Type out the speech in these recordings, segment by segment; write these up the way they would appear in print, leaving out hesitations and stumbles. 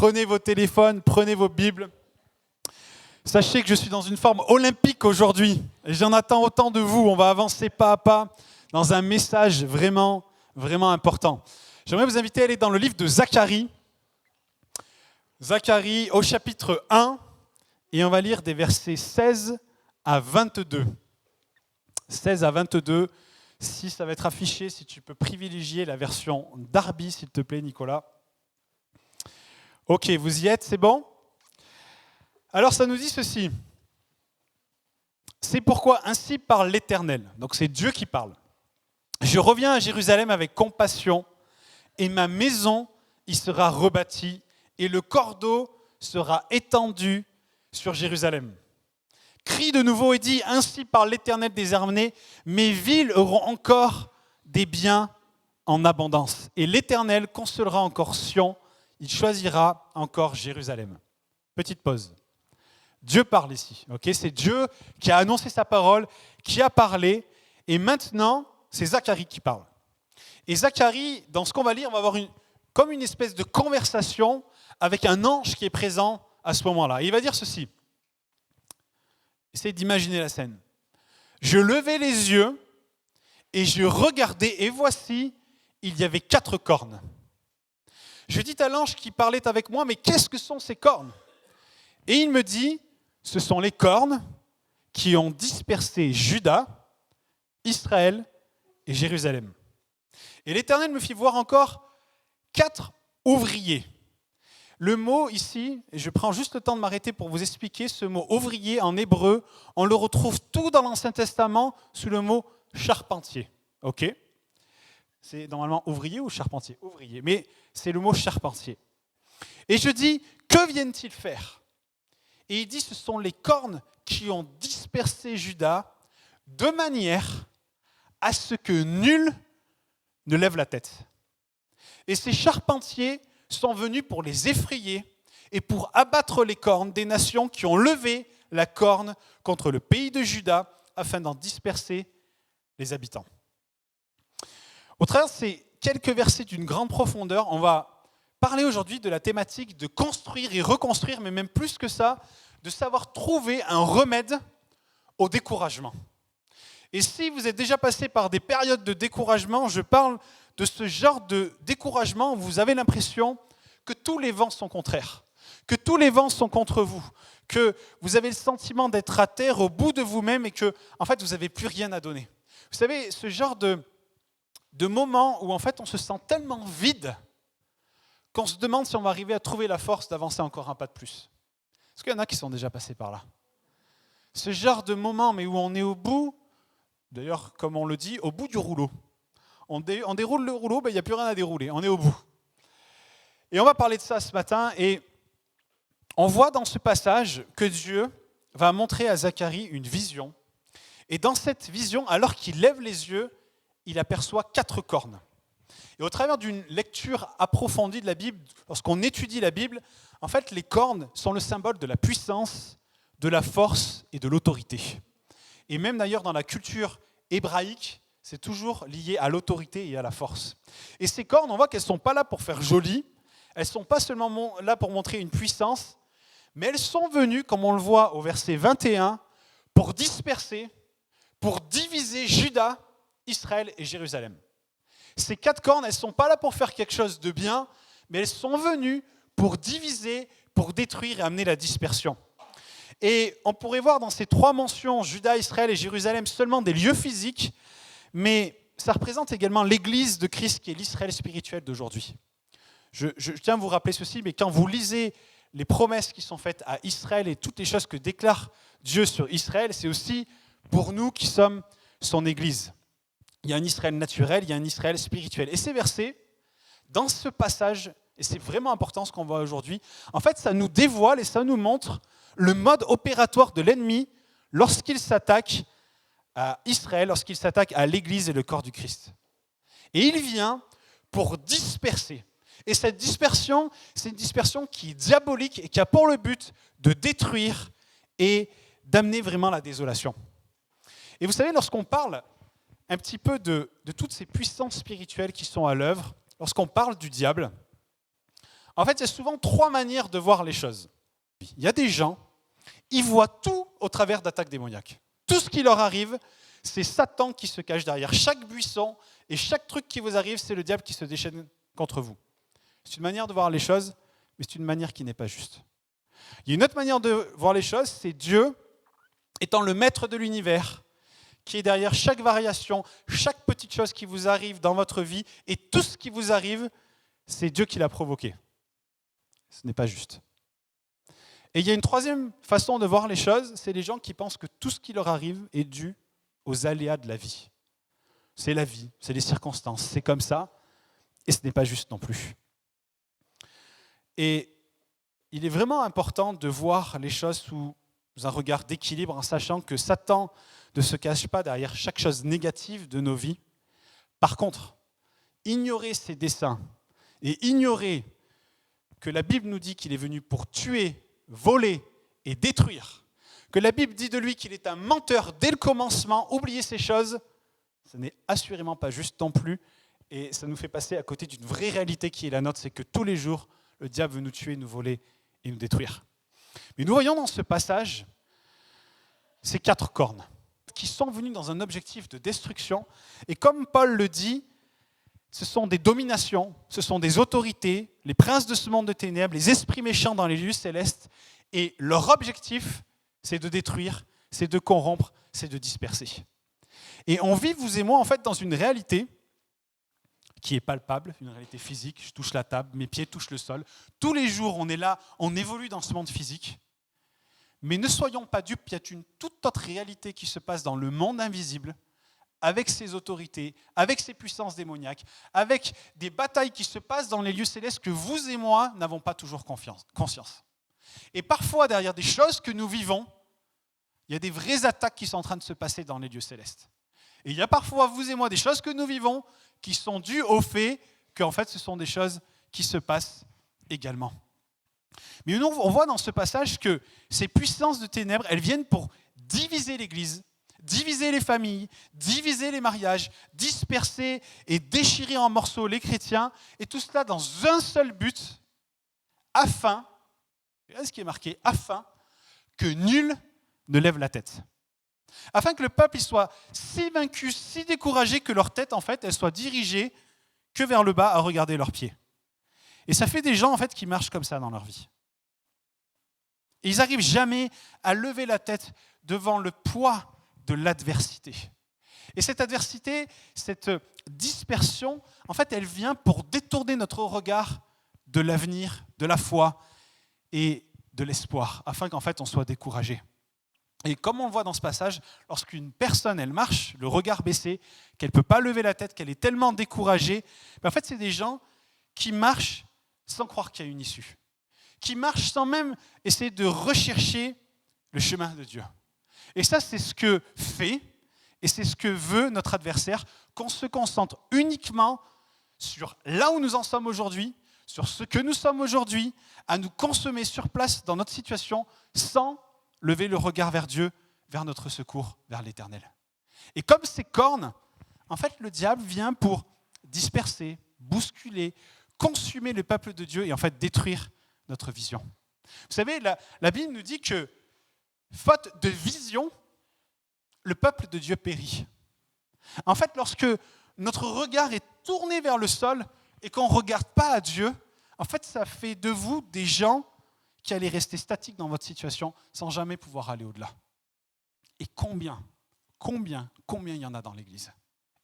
Prenez vos téléphones, prenez vos Bibles. Sachez que je suis dans une forme olympique aujourd'hui. Et j'en attends autant de vous. On va avancer pas à pas dans un message vraiment, vraiment important. J'aimerais vous inviter à aller dans le livre de Zacharie. Zacharie au chapitre 1. Et on va lire des versets 16 à 22. 16 à 22. Si ça va être affiché, si tu peux privilégier la version Darby, s'il te plaît, Nicolas. Ok, vous y êtes, c'est bon ? Alors ça nous dit ceci. C'est pourquoi ainsi parle l'Éternel. Donc c'est Dieu qui parle. Je reviens à Jérusalem avec compassion, et ma maison y sera rebâtie, et le cordeau sera étendu sur Jérusalem. Crie de nouveau et dis, ainsi parle l'Éternel des armées, mes villes auront encore des biens en abondance. Et l'Éternel consolera encore Sion, il choisira encore Jérusalem. Petite pause. Dieu parle ici, ok ? C'est Dieu qui a annoncé sa parole, qui a parlé, et maintenant, c'est Zacharie qui parle. Et Zacharie, dans ce qu'on va lire, on va avoir comme une espèce de conversation avec un ange qui est présent à ce moment-là. Et il va dire ceci. Essayez d'imaginer la scène. Je levai les yeux et je regardai, et voici, il y avait 4 cornes. Je dis à l'ange qui parlait avec moi, mais qu'est-ce que sont ces cornes ? Et il me dit, ce sont les cornes qui ont dispersé Juda, Israël et Jérusalem. Et l'Éternel me fit voir encore 4 ouvriers. Le mot ici, et je prends juste le temps de m'arrêter pour vous expliquer, ce mot ouvrier en hébreu, on le retrouve tout dans l'Ancien Testament sous le mot charpentier. Ok ? C'est normalement ouvrier ou charpentier ? Ouvrier, mais c'est le mot charpentier. Et je dis, que viennent-ils faire ? Et il dit, ce sont les cornes qui ont dispersé Juda de manière à ce que nul ne lève la tête. Et ces charpentiers sont venus pour les effrayer et pour abattre les cornes des nations qui ont levé la corne contre le pays de Juda afin d'en disperser les habitants. Au travers de ces quelques versets d'une grande profondeur, on va parler aujourd'hui de la thématique de construire et reconstruire, mais même plus que ça, de savoir trouver un remède au découragement. Et si vous êtes déjà passé par des périodes de découragement, je parle de ce genre de découragement où vous avez l'impression que tous les vents sont contraires, que tous les vents sont contre vous, que vous avez le sentiment d'être à terre au bout de vous-même et que, en fait, vous n'avez plus rien à donner. Vous savez, ce genre de moment où, en fait, on se sent tellement vide qu'on se demande si on va arriver à trouver la force d'avancer encore un pas de plus. Est-ce qu'il y en a qui sont déjà passés par là ? Ce genre de moment, mais où on est au bout, d'ailleurs, comme on le dit, au bout du rouleau. On déroule le rouleau, il n'y a plus rien à dérouler, on est au bout. Et on va parler de ça ce matin, et on voit dans ce passage que Dieu va montrer à Zacharie une vision. Et dans cette vision, alors qu'il lève les yeux, il aperçoit 4 cornes. Et au travers d'une lecture approfondie de la Bible, lorsqu'on étudie la Bible, en fait, les cornes sont le symbole de la puissance, de la force et de l'autorité. Et même d'ailleurs dans la culture hébraïque, c'est toujours lié à l'autorité et à la force. Et ces cornes, on voit qu'elles ne sont pas là pour faire joli, elles ne sont pas seulement là pour montrer une puissance, mais elles sont venues, comme on le voit au verset 21, pour disperser, pour diviser Juda, Israël et Jérusalem. Ces 4 cornes, elles ne sont pas là pour faire quelque chose de bien, mais elles sont venues pour diviser, pour détruire et amener la dispersion. Et on pourrait voir dans ces 3 mentions, Juda, Israël et Jérusalem, seulement des lieux physiques, mais ça représente également l'Église de Christ qui est l'Israël spirituel d'aujourd'hui. Je tiens à vous rappeler ceci, mais quand vous lisez les promesses qui sont faites à Israël et toutes les choses que déclare Dieu sur Israël, c'est aussi pour nous qui sommes son Église. Il y a un Israël naturel, il y a un Israël spirituel. Et ces versets, dans ce passage, et c'est vraiment important ce qu'on voit aujourd'hui, en fait, ça nous dévoile et ça nous montre le mode opératoire de l'ennemi lorsqu'il s'attaque à Israël, lorsqu'il s'attaque à l'Église et le corps du Christ. Et il vient pour disperser. Et cette dispersion, c'est une dispersion qui est diabolique et qui a pour le but de détruire et d'amener vraiment la désolation. Et vous savez, lorsqu'on parle un petit peu de toutes ces puissances spirituelles qui sont à l'œuvre, lorsqu'on parle du diable, En fait, il y a souvent 3 manières de voir les choses. Il y a des gens, ils voient tout au travers d'attaques démoniaques. Tout ce qui leur arrive, c'est Satan qui se cache derrière chaque buisson et chaque truc qui vous arrive, c'est le diable qui se déchaîne contre vous. C'est une manière de voir les choses, mais c'est une manière qui n'est pas juste. Il y a une autre manière de voir les choses, c'est Dieu étant le maître de l'univers, qui est derrière chaque variation, chaque petite chose qui vous arrive dans votre vie, et tout ce qui vous arrive, c'est Dieu qui l'a provoqué. Ce n'est pas juste. Et il y a une troisième façon de voir les choses, c'est les gens qui pensent que tout ce qui leur arrive est dû aux aléas de la vie. C'est la vie, c'est les circonstances, c'est comme ça, et ce n'est pas juste non plus. Et il est vraiment important de voir les choses sous un regard d'équilibre, en sachant que Satan ne se cache pas derrière chaque chose négative de nos vies. Par contre, ignorer ses desseins et ignorer que la Bible nous dit qu'il est venu pour tuer, voler et détruire, que la Bible dit de lui qu'il est un menteur dès le commencement, oublier ces choses, ce n'est assurément pas juste non plus, et ça nous fait passer à côté d'une vraie réalité qui est la nôtre, c'est que tous les jours, le diable veut nous tuer, nous voler et nous détruire. Mais nous voyons dans ce passage ces 4 cornes qui sont venues dans un objectif de destruction, et comme Paul le dit, ce sont des dominations, ce sont des autorités, les princes de ce monde de ténèbres, les esprits méchants dans les lieux célestes, et leur objectif, c'est de détruire, c'est de corrompre, c'est de disperser. Et on vit, vous et moi, en fait, dans une réalité qui est palpable, une réalité physique. Je touche la table, mes pieds touchent le sol. Tous les jours, on est là, on évolue dans ce monde physique. Mais ne soyons pas dupes, il y a une toute autre réalité qui se passe dans le monde invisible, avec ses autorités, avec ses puissances démoniaques, avec des batailles qui se passent dans les lieux célestes que vous et moi n'avons pas toujours conscience. Et parfois, derrière des choses que nous vivons, il y a des vraies attaques qui sont en train de se passer dans les lieux célestes. Et il y a parfois, vous et moi, des choses que nous vivons qui sont dues au fait qu'en fait, ce sont des choses qui se passent également. Mais nous, on voit dans ce passage que ces puissances de ténèbres, elles viennent pour diviser l'Église, diviser les familles, diviser les mariages, disperser et déchirer en morceaux les chrétiens, et tout cela dans un seul but, afin, regardez ce qui est marqué, afin que nul ne lève la tête. Afin que le peuple soit si vaincu, si découragé que leur tête, en fait, elle soit dirigée que vers le bas à regarder leurs pieds. Et ça fait des gens, en fait, qui marchent comme ça dans leur vie. Et ils n'arrivent jamais à lever la tête devant le poids de l'adversité. Et cette adversité, cette dispersion, en fait, elle vient pour détourner notre regard de l'avenir, de la foi et de l'espoir, afin qu'en fait, on soit découragé. Et comme on le voit dans ce passage, lorsqu'une personne, elle marche, le regard baissé, qu'elle ne peut pas lever la tête, qu'elle est tellement découragée, en fait, c'est des gens qui marchent sans croire qu'il y a une issue, qui marchent sans même essayer de rechercher le chemin de Dieu. Et ça, c'est ce que fait, et c'est ce que veut notre adversaire, qu'on se concentre uniquement sur là où nous en sommes aujourd'hui, sur ce que nous sommes aujourd'hui, à nous consommer sur place dans notre situation, sans lever le regard vers Dieu, vers notre secours, vers l'Éternel. Et comme ces cornes, en fait, le diable vient pour disperser, bousculer, consumer le peuple de Dieu et en fait détruire notre vision. Vous savez, la Bible nous dit que, faute de vision, le peuple de Dieu périt. En fait, lorsque notre regard est tourné vers le sol et qu'on ne regarde pas à Dieu, en fait, ça fait de vous des gens qui allez rester statiques dans votre situation sans jamais pouvoir aller au-delà. Et combien il y en a dans l'Église?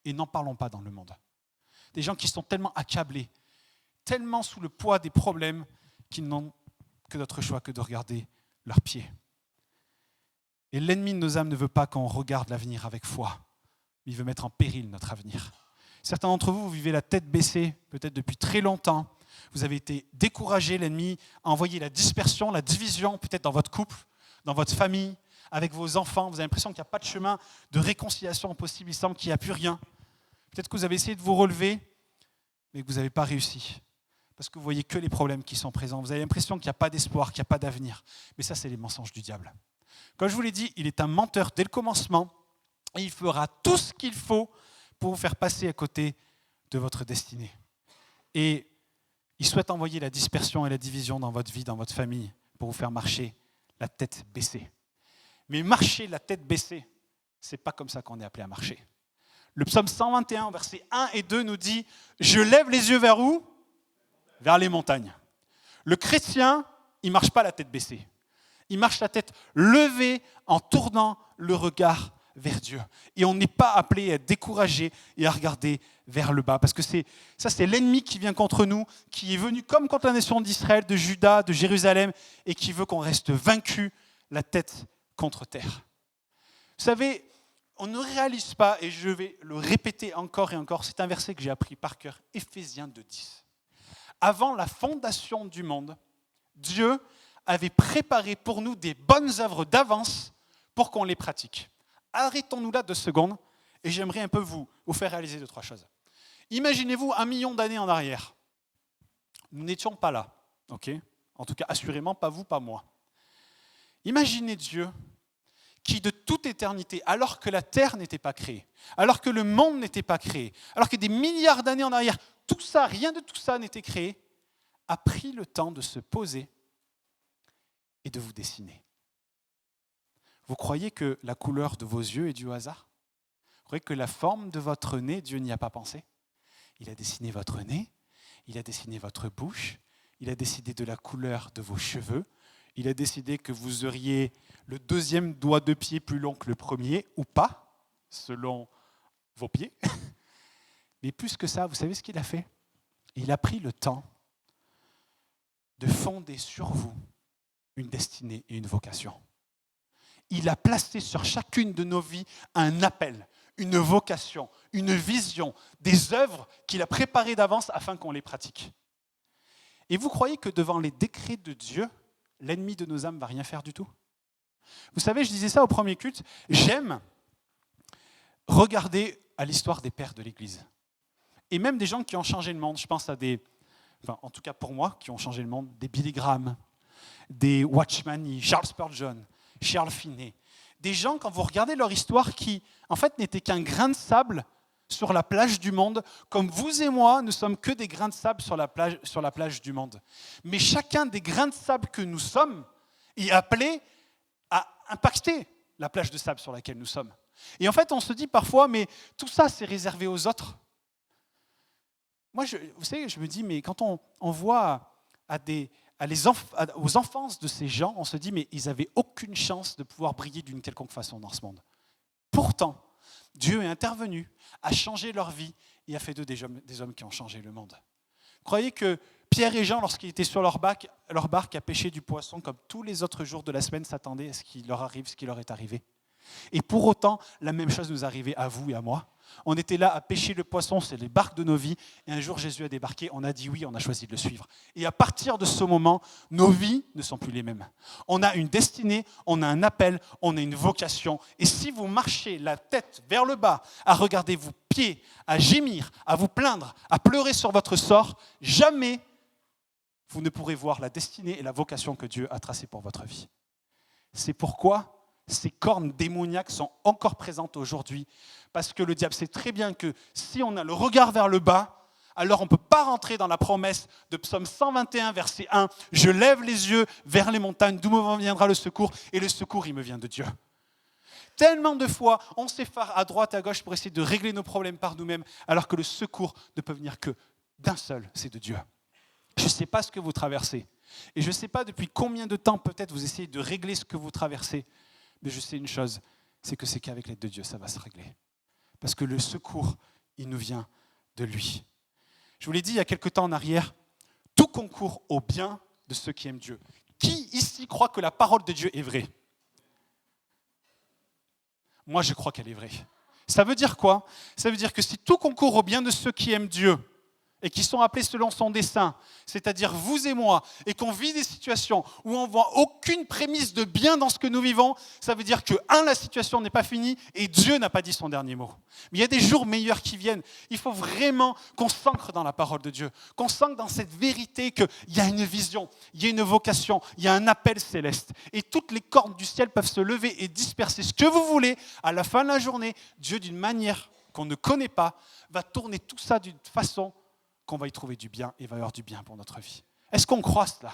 Et n'en parlons pas dans le monde. Des gens qui sont tellement accablés, tellement sous le poids des problèmes qu'ils n'ont que d'autre choix que de regarder leurs pieds. Et l'ennemi de nos âmes ne veut pas qu'on regarde l'avenir avec foi. Il veut mettre en péril notre avenir. Certains d'entre vous, vous vivez la tête baissée, peut-être depuis très longtemps. Vous avez été découragés, l'ennemi a envoyé la dispersion, la division, peut-être dans votre couple, dans votre famille, avec vos enfants. Vous avez l'impression qu'il n'y a pas de chemin de réconciliation possible, il semble qu'il n'y a plus rien. Peut-être que vous avez essayé de vous relever, mais que vous n'avez pas réussi. Parce que vous voyez que les problèmes qui sont présents. Vous avez l'impression qu'il n'y a pas d'espoir, qu'il n'y a pas d'avenir. Mais ça, c'est les mensonges du diable. Comme je vous l'ai dit, il est un menteur dès le commencement et il fera tout ce qu'il faut pour vous faire passer à côté de votre destinée. Et Il souhaite envoyer la dispersion et la division dans votre vie, dans votre famille, pour vous faire marcher la tête baissée. Mais marcher la tête baissée, ce n'est pas comme ça qu'on est appelé à marcher. Le psaume 121, versets 1 et 2 nous dit « Je lève les yeux vers où ? Vers les montagnes. » Le chrétien, il ne marche pas la tête baissée. Il marche la tête levée en tournant le regard vers Dieu. Et on n'est pas appelé à être découragé et à regarder vers le bas. Parce que c'est l'ennemi qui vient contre nous, qui est venu comme contre la nation d'Israël, de Juda, de Jérusalem, et qui veut qu'on reste vaincu la tête contre terre. Vous savez, on ne réalise pas, et je vais le répéter encore et encore, c'est un verset que j'ai appris par cœur, Éphésiens 2:10. Avant la fondation du monde, Dieu avait préparé pour nous des bonnes œuvres d'avance pour qu'on les pratique. Arrêtons-nous là 2 secondes, et j'aimerais un peu vous faire réaliser 2-3 choses. Imaginez-vous 1 million d'années en arrière. Nous n'étions pas là, ok ? En tout cas, assurément, pas vous, pas moi. Imaginez Dieu qui, de toute éternité, alors que la terre n'était pas créée, alors que le monde n'était pas créé, alors que des milliards d'années en arrière, tout ça, rien de tout ça n'était créé, a pris le temps de se poser et de vous dessiner. Vous croyez que la couleur de vos yeux est due au hasard ? Vous croyez que la forme de votre nez, Dieu n'y a pas pensé ? Il a dessiné votre nez, il a dessiné votre bouche, il a décidé de la couleur de vos cheveux, il a décidé que vous auriez le 2e doigt de pied plus long que le premier, ou pas, selon vos pieds. Mais plus que ça, vous savez ce qu'il a fait ? Il a pris le temps de fonder sur vous une destinée et une vocation. Il a placé sur chacune de nos vies un appel, une vocation, une vision, des œuvres qu'il a préparées d'avance afin qu'on les pratique. Et vous croyez que devant les décrets de Dieu, l'ennemi de nos âmes ne va rien faire du tout ? Vous savez, je disais ça au premier culte, j'aime regarder à l'histoire des pères de l'Église. Et même des gens qui ont changé le monde, je pense à en tout cas pour moi, qui ont changé le monde, des Billy Graham, des Watchman Nee, Charles Spurgeon, Charles Finney. Des gens, quand vous regardez leur histoire, qui en fait n'étaient qu'un grain de sable sur la plage du monde, comme vous et moi, ne sommes que des grains de sable sur la plage du monde. Mais chacun des grains de sable que nous sommes est appelé à impacter la plage de sable sur laquelle nous sommes. Et en fait, on se dit parfois, mais tout ça, c'est réservé aux autres. Moi, vous savez, je me dis, mais quand on voit aux enfances de ces gens, on se dit, mais ils n'avaient aucune chance de pouvoir briller d'une quelconque façon dans ce monde. Pourtant, Dieu est intervenu, a changé leur vie et a fait d'eux des hommes qui ont changé le monde. Croyez que Pierre et Jean, lorsqu'ils étaient sur leur barque à pêcher du poisson, comme tous les autres jours de la semaine, s'attendaient à ce qu'il leur arrive, ce qui leur est arrivé. Et pour autant, la même chose nous arrivait à vous et à moi. On était là à pêcher le poisson, c'est les barques de nos vies. Et un jour, Jésus a débarqué, on a dit oui, on a choisi de le suivre. Et à partir de ce moment, nos vies ne sont plus les mêmes. On a une destinée, on a un appel, on a une vocation. Et si vous marchez la tête vers le bas, à regarder vos pieds, à gémir, à vous plaindre, à pleurer sur votre sort, jamais vous ne pourrez voir la destinée et la vocation que Dieu a tracée pour votre vie. C'est pourquoi ces cornes démoniaques sont encore présentes aujourd'hui, parce que le diable sait très bien que si on a le regard vers le bas, alors on ne peut pas rentrer dans la promesse de Psaume 121, verset 1, « Je lève les yeux vers les montagnes, d'où me viendra le secours, et le secours, il me vient de Dieu. » Tellement de fois, on s'effare à droite, à gauche pour essayer de régler nos problèmes par nous-mêmes, alors que le secours ne peut venir que d'un seul, c'est de Dieu. Je ne sais pas ce que vous traversez, et je ne sais pas depuis combien de temps peut-être vous essayez de régler ce que vous traversez, mais je sais une chose, c'est qu'avec l'aide de Dieu, ça va se régler. Parce que le secours, il nous vient de lui. Je vous l'ai dit il y a quelque temps en arrière, tout concourt au bien de ceux qui aiment Dieu. Qui ici croit que la parole de Dieu est vraie ? Moi, je crois qu'elle est vraie. Ça veut dire quoi ? Ça veut dire que si tout concourt au bien de ceux qui aiment Dieu, et qui sont appelés selon son dessein, c'est-à-dire vous et moi, et qu'on vit des situations où on ne voit aucune prémisse de bien dans ce que nous vivons, ça veut dire que, la situation n'est pas finie et Dieu n'a pas dit son dernier mot. Mais il y a des jours meilleurs qui viennent. Il faut vraiment qu'on s'ancre dans la parole de Dieu, qu'on s'ancre dans cette vérité qu'il y a une vision, il y a une vocation, il y a un appel céleste. Et toutes les cordes du ciel peuvent se lever et disperser ce que vous voulez. À la fin de la journée, Dieu, d'une manière qu'on ne connaît pas, va tourner tout ça d'une façon qu'on va y trouver du bien et il va y avoir du bien pour notre vie. Est-ce qu'on croit cela ?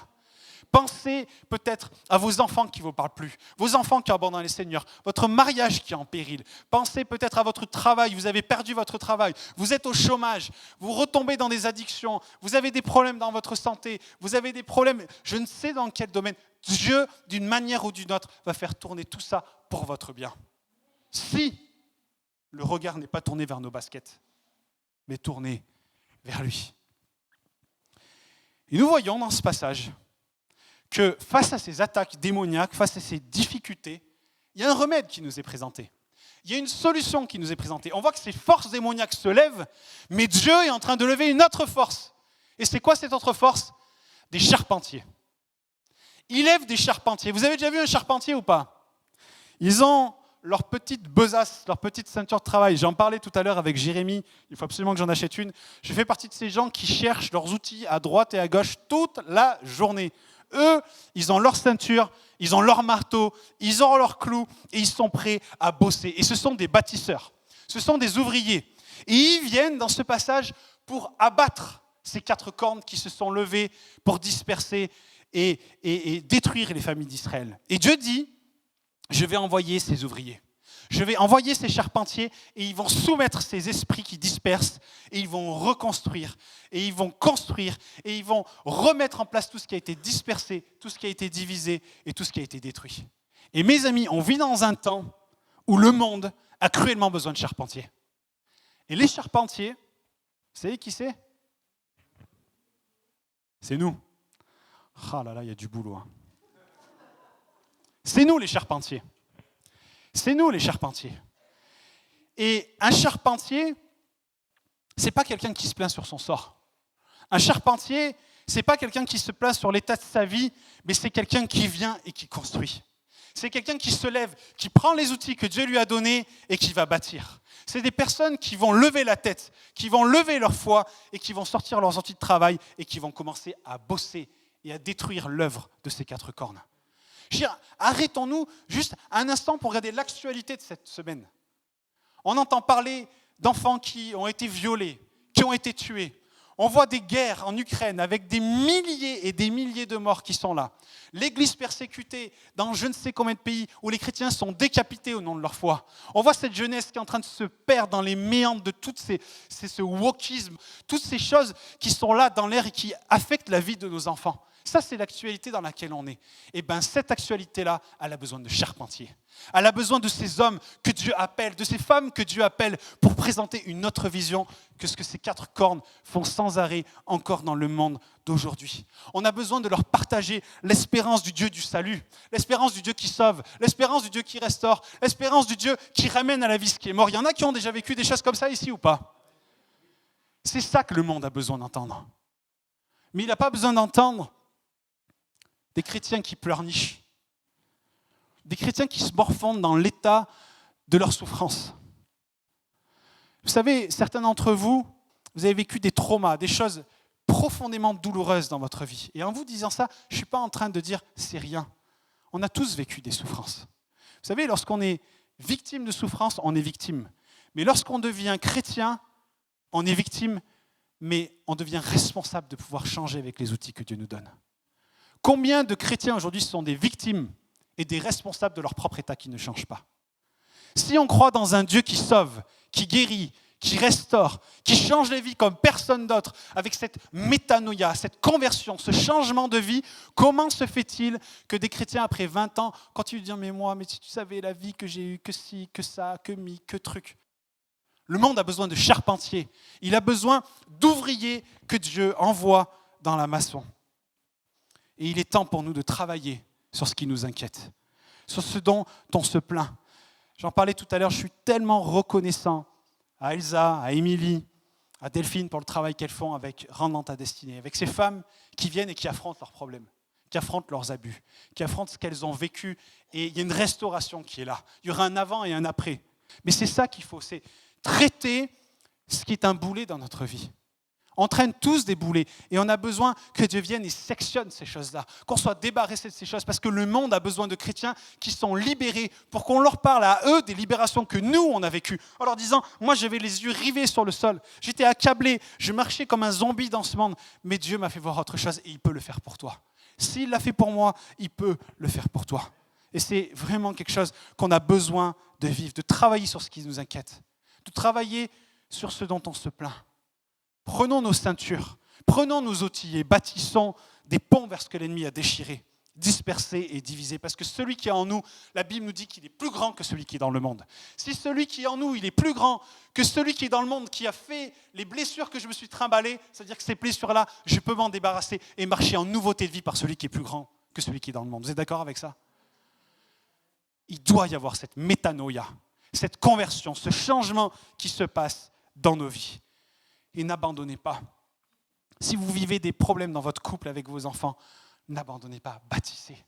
Pensez peut-être à vos enfants qui ne vous parlent plus, vos enfants qui abandonnent les seigneurs, votre mariage qui est en péril. Pensez peut-être à votre travail, vous avez perdu votre travail, vous êtes au chômage, vous retombez dans des addictions, vous avez des problèmes dans votre santé, vous avez des problèmes, je ne sais dans quel domaine. Dieu, d'une manière ou d'une autre, va faire tourner tout ça pour votre bien. Si le regard n'est pas tourné vers nos baskets, mais tourné vers lui. Et nous voyons dans ce passage que face à ces attaques démoniaques, face à ces difficultés, il y a un remède qui nous est présenté. Il y a une solution qui nous est présentée. On voit que ces forces démoniaques se lèvent, mais Dieu est en train de lever une autre force. Et c'est quoi cette autre force ? Des charpentiers. Il lève des charpentiers. Vous avez déjà vu un charpentier ou pas ? Ils ont leur petite besace, leur petite ceinture de travail. J'en parlais tout à l'heure avec Jérémy, il faut absolument que j'en achète une. Je fais partie de ces gens qui cherchent leurs outils à droite et à gauche toute la journée. Eux, ils ont leur ceinture, ils ont leur marteau, ils ont leurs clous et ils sont prêts à bosser. Et ce sont des bâtisseurs, ce sont des ouvriers. Et ils viennent dans ce passage pour abattre ces 4 cornes qui se sont levées pour disperser et détruire les familles d'Israël. Et Dieu dit, je vais envoyer ces ouvriers. Je vais envoyer ces charpentiers et ils vont soumettre ces esprits qui dispersent et ils vont reconstruire et ils vont construire et ils vont remettre en place tout ce qui a été dispersé, tout ce qui a été divisé et tout ce qui a été détruit. Et mes amis, on vit dans un temps où le monde a cruellement besoin de charpentiers. Et les charpentiers, vous savez qui c'est ? C'est nous. Ah là là, il y a du boulot. Hein. C'est nous les charpentiers. C'est nous les charpentiers. Et un charpentier, c'est pas quelqu'un qui se plaint sur son sort. Un charpentier, c'est pas quelqu'un qui se plaint sur l'état de sa vie, mais c'est quelqu'un qui vient et qui construit. C'est quelqu'un qui se lève, qui prend les outils que Dieu lui a donnés et qui va bâtir. C'est des personnes qui vont lever la tête, qui vont lever leur foi et qui vont sortir leurs outils de travail et qui vont commencer à bosser et à détruire l'œuvre de ces 4 cornes. Je veux dire, arrêtons-nous juste un instant pour regarder l'actualité de cette semaine. On entend parler d'enfants qui ont été violés, qui ont été tués. On voit des guerres en Ukraine avec des milliers et des milliers de morts qui sont là. L'Église persécutée dans je ne sais combien de pays où les chrétiens sont décapités au nom de leur foi. On voit cette jeunesse qui est en train de se perdre dans les méandres de ce wokisme, toutes ces choses qui sont là dans l'air et qui affectent la vie de nos enfants. Ça, c'est l'actualité dans laquelle on est. Et bien, cette actualité-là, elle a besoin de charpentiers. Elle a besoin de ces hommes que Dieu appelle, de ces femmes que Dieu appelle pour présenter une autre vision que ce que ces 4 cornes font sans arrêt encore dans le monde d'aujourd'hui. On a besoin de leur partager l'espérance du Dieu du salut, l'espérance du Dieu qui sauve, l'espérance du Dieu qui restaure, l'espérance du Dieu qui ramène à la vie ce qui est mort. Il y en a qui ont déjà vécu des choses comme ça ici ou pas ? C'est ça que le monde a besoin d'entendre. Mais il n'a pas besoin d'entendre des chrétiens qui pleurnichent, des chrétiens qui se morfondent dans l'état de leur souffrance. Vous savez, certains d'entre vous, vous avez vécu des traumas, des choses profondément douloureuses dans votre vie. Et en vous disant ça, je ne suis pas en train de dire « c'est rien ». On a tous vécu des souffrances. Vous savez, lorsqu'on est victime de souffrance, on est victime. Mais lorsqu'on devient chrétien, on est victime, mais on devient responsable de pouvoir changer avec les outils que Dieu nous donne. Combien de chrétiens aujourd'hui sont des victimes et des responsables de leur propre état qui ne changent pas ? Si on croit dans un Dieu qui sauve, qui guérit, qui restaure, qui change les vies comme personne d'autre, avec cette métanoïa, cette conversion, ce changement de vie, comment se fait-il que des chrétiens après 20 ans continuent de dire « mais moi, mais si tu savais la vie que j'ai eue, que ci, que ça, que truc ». Le monde a besoin de charpentiers, il a besoin d'ouvriers que Dieu envoie dans la maçon. Et il est temps pour nous de travailler sur ce qui nous inquiète, sur ce dont on se plaint. J'en parlais tout à l'heure, je suis tellement reconnaissant à Elsa, à Émilie, à Delphine pour le travail qu'elles font avec Rendant ta destinée, avec ces femmes qui viennent et qui affrontent leurs problèmes, qui affrontent leurs abus, qui affrontent ce qu'elles ont vécu. Et il y a une restauration qui est là. Il y aura un avant et un après. Mais c'est ça qu'il faut, c'est traiter ce qui est un boulet dans notre vie. On traîne tous des boulets et on a besoin que Dieu vienne et sectionne ces choses-là, qu'on soit débarrassé de ces choses parce que le monde a besoin de chrétiens qui sont libérés pour qu'on leur parle à eux des libérations que nous, on a vécues. En leur disant, moi j'avais les yeux rivés sur le sol, j'étais accablé, je marchais comme un zombie dans ce monde, mais Dieu m'a fait voir autre chose et il peut le faire pour toi. S'il l'a fait pour moi, il peut le faire pour toi. Et c'est vraiment quelque chose qu'on a besoin de vivre, de travailler sur ce qui nous inquiète, de travailler sur ce dont on se plaint. Prenons nos ceintures, prenons nos outils et bâtissons des ponts vers ce que l'ennemi a déchiré, dispersé et divisé. Parce que celui qui est en nous, la Bible nous dit qu'il est plus grand que celui qui est dans le monde. Si celui qui est en nous, il est plus grand que celui qui est dans le monde, qui a fait les blessures que je me suis trimballées, c'est-à-dire que ces blessures-là, je peux m'en débarrasser et marcher en nouveauté de vie par celui qui est plus grand que celui qui est dans le monde. Vous êtes d'accord avec ça? Il doit y avoir cette métanoïa, cette conversion, ce changement qui se passe dans nos vies. Et n'abandonnez pas. Si vous vivez des problèmes dans votre couple avec vos enfants, n'abandonnez pas, bâtissez.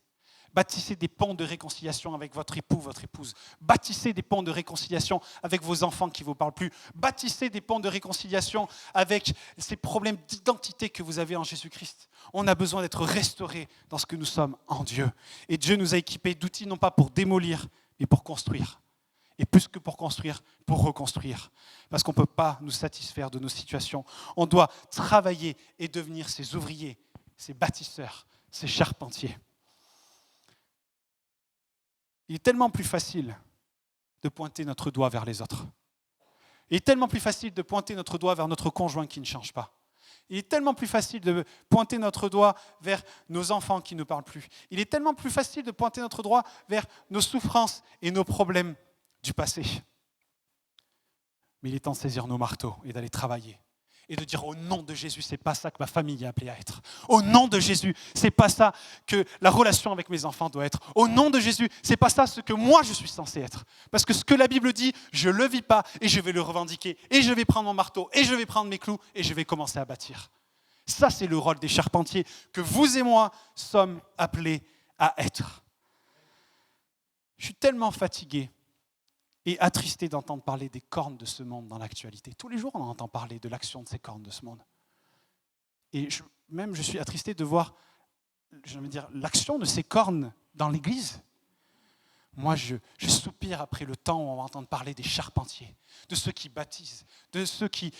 Bâtissez des ponts de réconciliation avec votre époux, votre épouse. Bâtissez des ponts de réconciliation avec vos enfants qui ne vous parlent plus. Bâtissez des ponts de réconciliation avec ces problèmes d'identité que vous avez en Jésus-Christ. On a besoin d'être restaurés dans ce que nous sommes en Dieu. Et Dieu nous a équipés d'outils non pas pour démolir, mais pour construire. Et plus que pour construire, pour reconstruire. Parce qu'on ne peut pas nous satisfaire de nos situations. On doit travailler et devenir ces ouvriers, ces bâtisseurs, ces charpentiers. Il est tellement plus facile de pointer notre doigt vers les autres. Il est tellement plus facile de pointer notre doigt vers notre conjoint qui ne change pas. Il est tellement plus facile de pointer notre doigt vers nos enfants qui ne parlent plus. Il est tellement plus facile de pointer notre doigt vers nos souffrances et nos problèmes du passé. Mais il est temps de saisir nos marteaux et d'aller travailler. Et de dire au nom de Jésus, c'est pas ça que ma famille est appelée à être. Au nom de Jésus, c'est pas ça que la relation avec mes enfants doit être. Au nom de Jésus, c'est pas ça ce que moi je suis censé être. Parce que ce que la Bible dit, je le vis pas et je vais le revendiquer. Et je vais prendre mon marteau et je vais prendre mes clous et je vais commencer à bâtir. Ça, c'est le rôle des charpentiers que vous et moi sommes appelés à être. Je suis tellement fatigué et attristé d'entendre parler des cornes de ce monde dans l'actualité. Tous les jours, on entend parler de l'action de ces cornes de ce monde. Et je suis attristé de voir, l'action de ces cornes dans l'Église. Moi, je soupire après le temps où on va entendre parler des charpentiers, de ceux qui bâtissent, de ceux qui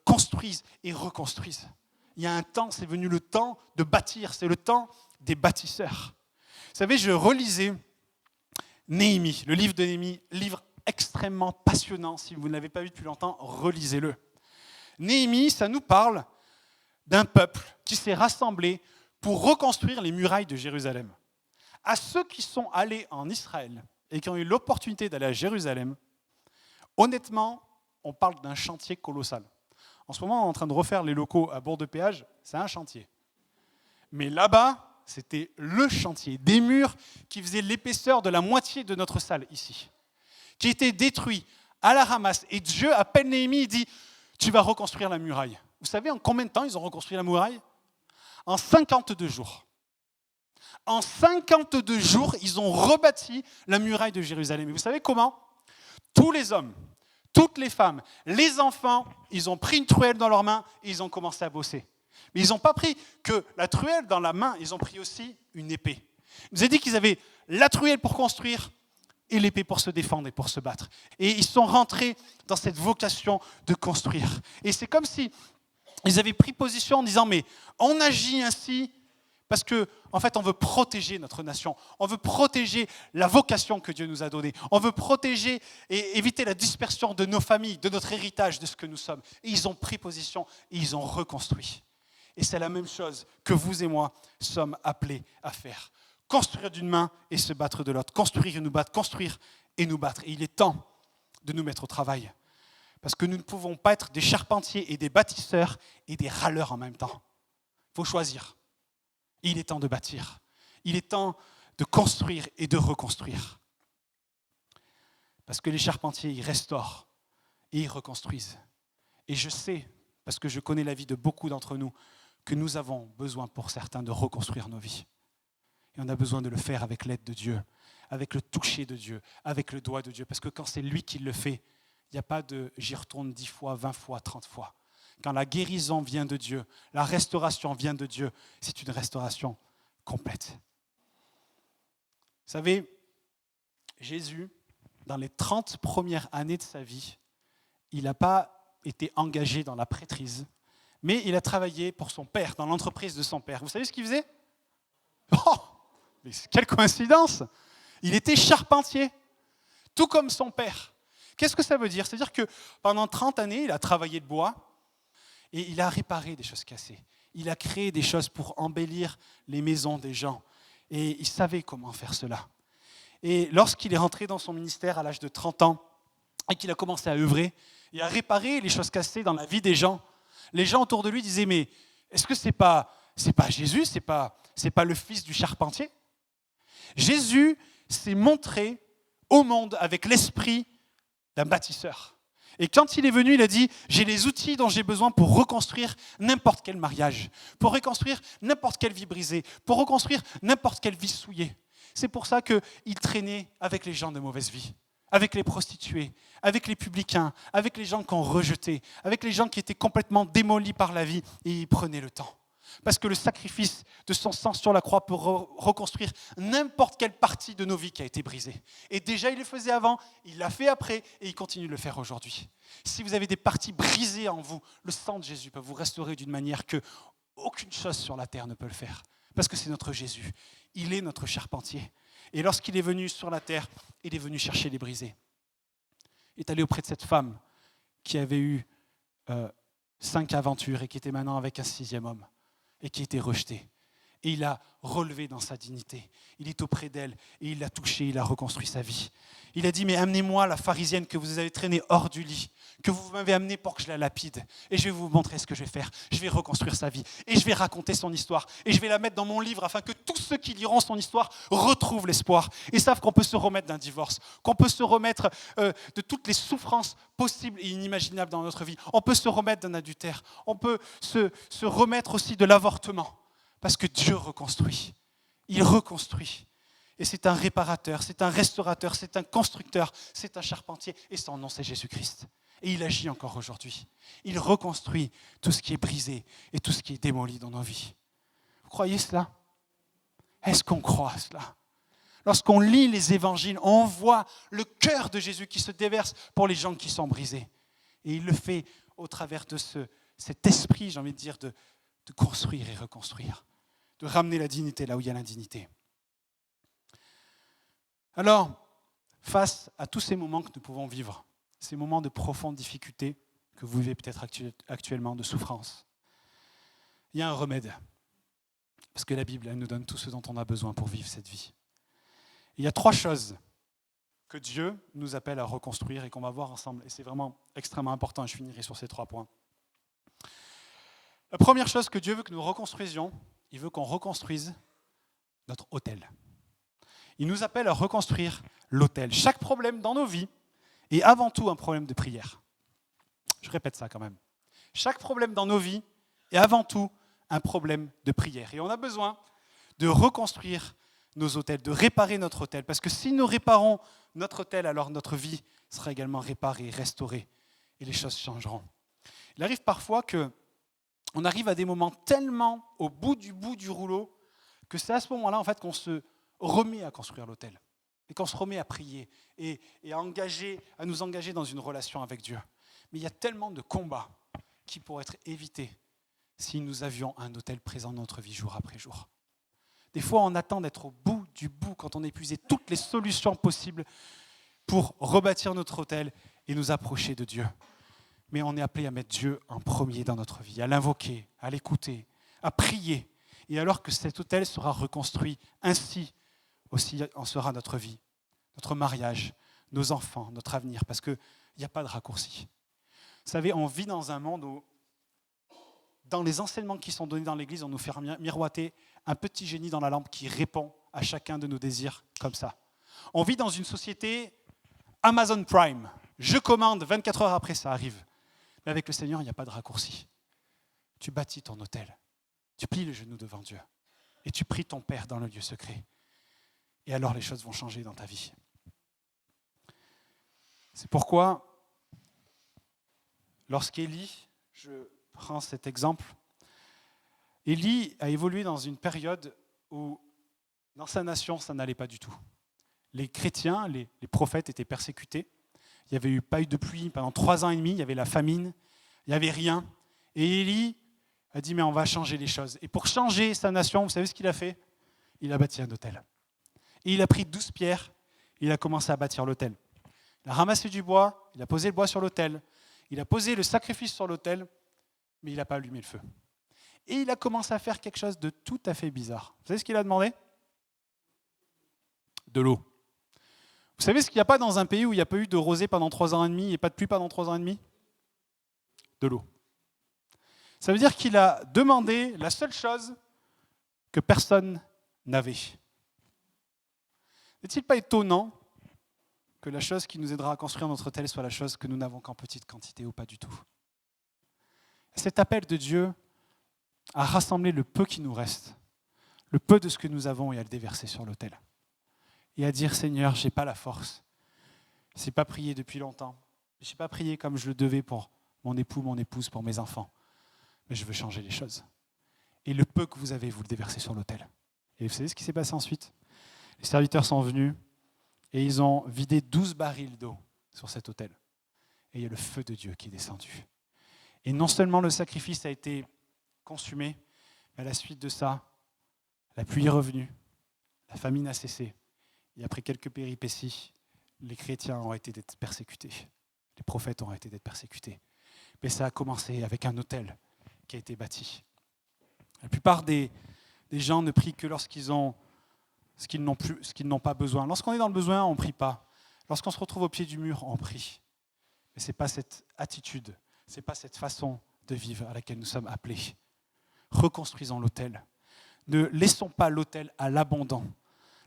construisent et reconstruisent. Il y a un temps, c'est venu le temps de bâtir, c'est le temps des bâtisseurs. Vous savez, je relisais Néhémie, le livre de Néhémie, livre extrêmement passionnant. Si vous ne l'avez pas vu depuis longtemps, relisez-le. Néhémie, ça nous parle d'un peuple qui s'est rassemblé pour reconstruire les murailles de Jérusalem. À ceux qui sont allés en Israël et qui ont eu l'opportunité d'aller à Jérusalem, honnêtement, on parle d'un chantier colossal. En ce moment, on est en train de refaire les locaux à Bord-de-Péage, c'est un chantier. Mais là-bas, c'était le chantier, des murs qui faisaient l'épaisseur de la moitié de notre salle ici, qui étaient détruits à la ramasse. Et Dieu appelle Néhémie et dit, tu vas reconstruire la muraille. Vous savez en combien de temps ils ont reconstruit la muraille? En 52 jours. En 52 jours, ils ont rebâti la muraille de Jérusalem. Et vous savez comment? Tous les hommes, toutes les femmes, les enfants, ils ont pris une truelle dans leurs mains et ils ont commencé à bosser. Mais ils n'ont pas pris que la truelle dans la main, ils ont pris aussi une épée. Il nous a dit qu'ils avaient la truelle pour construire et l'épée pour se défendre et pour se battre. Et ils sont rentrés dans cette vocation de construire. Et c'est comme si ils avaient pris position en disant, mais on agit ainsi parce que, en fait, on veut protéger notre nation. On veut protéger la vocation que Dieu nous a donnée. On veut protéger et éviter la dispersion de nos familles, de notre héritage, de ce que nous sommes. Et ils ont pris position et ils ont reconstruit. Et c'est la même chose que vous et moi sommes appelés à faire. Construire d'une main et se battre de l'autre. Construire et nous battre, construire et nous battre. Et il est temps de nous mettre au travail. Parce que nous ne pouvons pas être des charpentiers et des bâtisseurs et des râleurs en même temps. Il faut choisir. Et il est temps de bâtir. Il est temps de construire et de reconstruire. Parce que les charpentiers, ils restaurent et ils reconstruisent. Et je sais, parce que je connais la vie de beaucoup d'entre nous, que nous avons besoin pour certains de reconstruire nos vies. Et on a besoin de le faire avec l'aide de Dieu, avec le toucher de Dieu, avec le doigt de Dieu. Parce que quand c'est lui qui le fait, il n'y a pas de j'y retourne 10 fois, 20 fois, 30 fois. quand la guérison vient de Dieu, la restauration vient de Dieu, c'est une restauration complète. Vous savez, Jésus, dans les 30 premières années de sa vie, il n'a pas été engagé dans la prêtrise, mais il a travaillé pour son père, dans l'entreprise de son père. Vous savez ce qu'il faisait? Oh, mais quelle coïncidence! Il était charpentier, tout comme son père. Qu'est-ce que ça veut dire? C'est-à-dire que pendant 30 années, il a travaillé le bois et il a réparé des choses cassées. Il a créé des choses pour embellir les maisons des gens. Et il savait comment faire cela. Et lorsqu'il est rentré dans son ministère à l'âge de 30 ans et qu'il a commencé à œuvrer et à réparer les choses cassées dans la vie des gens, les gens autour de lui disaient, mais est-ce que c'est pas Jésus, c'est pas le fils du charpentier? Jésus s'est montré au monde avec l'esprit d'un bâtisseur. Et quand il est venu, il a dit, j'ai les outils dont j'ai besoin pour reconstruire n'importe quel mariage, pour reconstruire n'importe quelle vie brisée, pour reconstruire n'importe quelle vie souillée. C'est pour ça qu'il traînait avec les gens de mauvaise vie, avec les prostituées, avec les publicains, avec les gens qu'on rejetait, avec les gens qui étaient complètement démolis par la vie, et il prenait le temps. Parce que le sacrifice de son sang sur la croix peut reconstruire n'importe quelle partie de nos vies qui a été brisée. Et déjà, il le faisait avant, il l'a fait après, et il continue de le faire aujourd'hui. Si vous avez des parties brisées en vous, le sang de Jésus peut vous restaurer d'une manière que aucune chose sur la terre ne peut le faire. Parce que c'est notre Jésus. Il est notre charpentier. Et lorsqu'il est venu sur la terre, il est venu chercher les brisés. Il est allé auprès de cette femme qui avait eu 5 aventures et qui était maintenant avec un 6e homme. Et qui était rejeté. Et il l'a relevé dans sa dignité. Il est auprès d'elle et il l'a touché, il a reconstruit sa vie. Il a dit, mais amenez-moi la pharisienne que vous avez traînée hors du lit, que vous m'avez amenée pour que je la lapide. Et je vais vous montrer ce que je vais faire. Je vais reconstruire sa vie. Et je vais raconter son histoire. Et je vais la mettre dans mon livre afin que tous ceux qui liront son histoire retrouvent l'espoir. Et savent qu'on peut se remettre d'un divorce, qu'on peut se remettre de toutes les souffrances possibles et inimaginables dans notre vie. On peut se remettre d'un adultère. On peut se remettre aussi de l'avortement. Parce que Dieu reconstruit. Il reconstruit. Et c'est un réparateur, c'est un restaurateur, c'est un constructeur, c'est un charpentier. Et son nom, c'est Jésus-Christ. Et il agit encore aujourd'hui. Il reconstruit tout ce qui est brisé et tout ce qui est démoli dans nos vies. Vous croyez cela? Est-ce qu'on croit à cela? Lorsqu'on lit les évangiles, on voit le cœur de Jésus qui se déverse pour les gens qui sont brisés. Et il le fait au travers de cet esprit, j'ai envie de dire, de construire et reconstruire, de ramener la dignité là où il y a l'indignité. Alors, face à tous ces moments que nous pouvons vivre, ces moments de profonde difficulté que vous vivez peut-être actuellement, de souffrance, il y a un remède. Parce que la Bible, elle nous donne tout ce dont on a besoin pour vivre cette vie. Il y a 3 choses que Dieu nous appelle à reconstruire et qu'on va voir ensemble. Et c'est vraiment extrêmement important, et je finirai sur ces 3 points. La première chose que Dieu veut que nous reconstruisions, il veut qu'on reconstruise notre autel. Il nous appelle à reconstruire l'autel. Chaque problème dans nos vies est avant tout un problème de prière. Je répète ça quand même. Chaque problème dans nos vies est avant tout un problème de prière. Et on a besoin de reconstruire nos autels, de réparer notre autel. Parce que si nous réparons notre autel, alors notre vie sera également réparée, restaurée. Et les choses changeront. Il arrive parfois qu'on arrive à des moments tellement au bout du rouleau que c'est à ce moment-là en fait, qu'on se remet à construire l'autel et qu'on se remet à prier et à nous engager dans une relation avec Dieu. Mais il y a tellement de combats qui pourraient être évités si nous avions un autel présent dans notre vie jour après jour. Des fois, on attend d'être au bout du bout quand on a épuisé toutes les solutions possibles pour rebâtir notre autel et nous approcher de Dieu. Mais on est appelé à mettre Dieu en premier dans notre vie, à l'invoquer, à l'écouter, à prier. Et alors que cet autel sera reconstruit, ainsi aussi en sera notre vie, notre mariage, nos enfants, notre avenir, parce qu'il n'y a pas de raccourci. Vous savez, on vit dans un monde où, dans les enseignements qui sont donnés dans l'Église, on nous fait miroiter un petit génie dans la lampe qui répond à chacun de nos désirs comme ça. On vit dans une société Amazon Prime. Je commande, 24 heures après, ça arrive. Mais avec le Seigneur, il n'y a pas de raccourci. Tu bâtis ton autel. Tu plies le genou devant Dieu. Et tu pries ton Père dans le lieu secret. Et alors les choses vont changer dans ta vie. C'est pourquoi, lorsqu'Élie, je prends cet exemple. Élie a évolué dans une période où, dans sa nation, ça n'allait pas du tout. Les chrétiens, les prophètes étaient persécutés. Il n'y avait pas eu de pluie pendant 3 ans et demi, il y avait la famine, il n'y avait rien. Et Élie a dit, mais on va changer les choses. Et pour changer sa nation, vous savez ce qu'il a fait? Il a bâti un autel. Et il a pris 12 pierres, et il a commencé à bâtir l'autel. Il a ramassé du bois, il a posé le bois sur l'autel, il a posé le sacrifice sur l'autel, mais il n'a pas allumé le feu. Et il a commencé à faire quelque chose de tout à fait bizarre. Vous savez ce qu'il a demandé? De l'eau. Vous savez ce qu'il n'y a pas dans un pays où il n'y a pas eu de rosée pendant 3 ans et demi et pas de pluie pendant 3 ans et demi? De l'eau. Ça veut dire qu'il a demandé la seule chose que personne n'avait. N'est-il pas étonnant que la chose qui nous aidera à construire notre autel soit la chose que nous n'avons qu'en petite quantité ou pas du tout? Cet appel de Dieu à rassembler le peu qui nous reste, le peu de ce que nous avons et à le déverser sur l'autel. Et à dire, Seigneur, je n'ai pas la force. Je n'ai pas prié depuis longtemps. Je n'ai pas prié comme je le devais pour mon époux, mon épouse, pour mes enfants. Mais je veux changer les choses. Et le peu que vous avez, vous le déversez sur l'autel. Et vous savez ce qui s'est passé ensuite? Les serviteurs sont venus et ils ont vidé 12 barils d'eau sur cet autel. Et il y a le feu de Dieu qui est descendu. Et non seulement le sacrifice a été consumé, mais à la suite de ça, la pluie est revenue, la famine a cessé. Et après quelques péripéties, les chrétiens ont été persécutés. Les prophètes ont été persécutés. Mais ça a commencé avec un autel qui a été bâti. La plupart des gens ne prient que lorsqu'ils ont ce qu'ils n'ont pas besoin. Lorsqu'on est dans le besoin, on ne prie pas. Lorsqu'on se retrouve au pied du mur, on prie. Mais ce n'est pas cette attitude, ce n'est pas cette façon de vivre à laquelle nous sommes appelés. Reconstruisons l'autel. Ne laissons pas l'autel à l'abandon.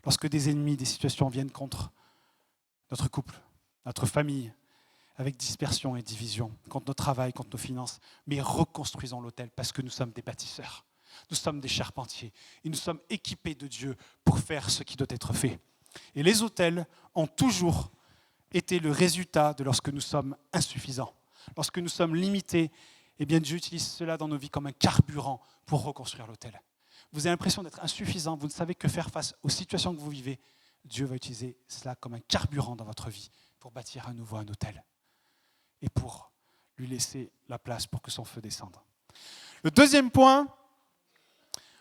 Lorsque des ennemis, des situations viennent contre notre couple, notre famille, avec dispersion et division, contre notre travail, contre nos finances, mais reconstruisons l'autel parce que nous sommes des bâtisseurs. Nous sommes des charpentiers et nous sommes équipés de Dieu pour faire ce qui doit être fait. Et les autels ont toujours été le résultat de lorsque nous sommes insuffisants. Lorsque nous sommes limités, eh bien Dieu utilise cela dans nos vies comme un carburant pour reconstruire l'autel. Vous avez l'impression d'être insuffisant, vous ne savez que faire face aux situations que vous vivez. Dieu va utiliser cela comme un carburant dans votre vie pour bâtir à nouveau un autel et pour lui laisser la place pour que son feu descende. Le deuxième point,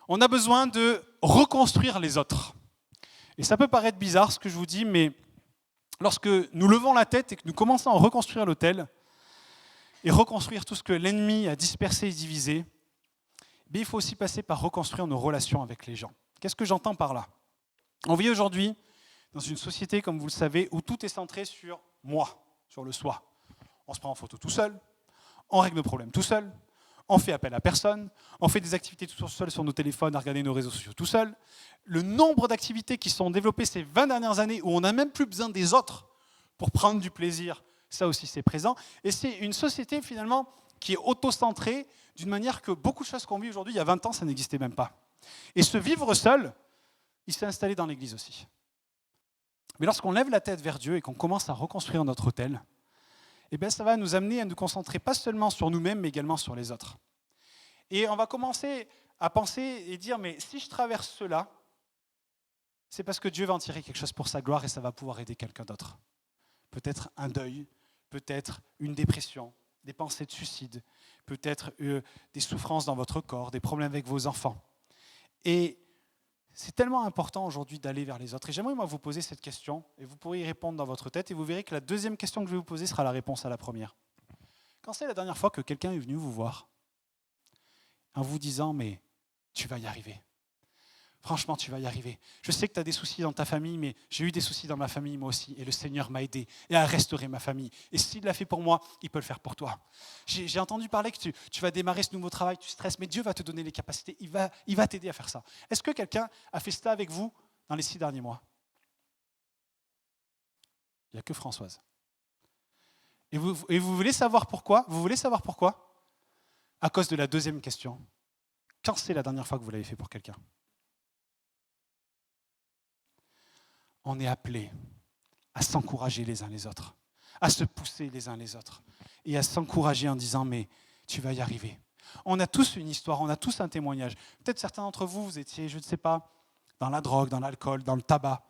on a besoin de reconstruire les autres. Et ça peut paraître bizarre ce que je vous dis, mais lorsque nous levons la tête et que nous commençons à reconstruire l'autel et reconstruire tout ce que l'ennemi a dispersé et divisé, il faut aussi passer par reconstruire nos relations avec les gens. Qu'est-ce que j'entends par là? On vit aujourd'hui dans une société, comme vous le savez, où tout est centré sur moi, sur le soi. On se prend en photo tout seul, on règle nos problèmes tout seul, on fait appel à personne, on fait des activités tout seul sur nos téléphones, à regarder nos réseaux sociaux tout seul. Le nombre d'activités qui sont développées ces 20 dernières années, où on n'a même plus besoin des autres pour prendre du plaisir, ça aussi c'est présent. Et c'est une société finalement qui est auto-centrée d'une manière que beaucoup de choses qu'on vit aujourd'hui, il y a 20 ans, ça n'existait même pas. Et ce vivre seul, il s'est installé dans l'Église aussi. Mais lorsqu'on lève la tête vers Dieu et qu'on commence à reconstruire notre autel, eh bien, ça va nous amener à nous concentrer pas seulement sur nous-mêmes, mais également sur les autres. Et on va commencer à penser et dire, mais si je traverse cela, c'est parce que Dieu va en tirer quelque chose pour sa gloire et ça va pouvoir aider quelqu'un d'autre. Peut-être un deuil, peut-être une dépression, des pensées de suicide, peut-être des souffrances dans votre corps, des problèmes avec vos enfants. Et c'est tellement important aujourd'hui d'aller vers les autres. Et j'aimerais moi vous poser cette question, et vous pourrez y répondre dans votre tête, et vous verrez que la deuxième question que je vais vous poser sera la réponse à la première. Quand c'est la dernière fois que quelqu'un est venu vous voir, en vous disant « mais tu vas y arriver ». Franchement, tu vas y arriver. Je sais que tu as des soucis dans ta famille, mais j'ai eu des soucis dans ma famille moi aussi. Et le Seigneur m'a aidé et a restauré ma famille. Et s'il l'a fait pour moi, il peut le faire pour toi. J'ai entendu parler que tu vas démarrer ce nouveau travail, tu stresses, mais Dieu va te donner les capacités. Il va t'aider à faire ça. Est-ce que quelqu'un a fait cela avec vous dans les 6 derniers mois? Il n'y a que Françoise. Et vous voulez savoir pourquoi? Vous voulez savoir pourquoi? À cause de la deuxième question. Quand c'est la dernière fois que vous l'avez fait pour quelqu'un? On est appelés à s'encourager les uns les autres, à se pousser les uns les autres et à s'encourager en disant « mais tu vas y arriver ». On a tous une histoire, on a tous un témoignage. Peut-être certains d'entre vous, vous étiez, je ne sais pas, dans la drogue, dans l'alcool, dans le tabac.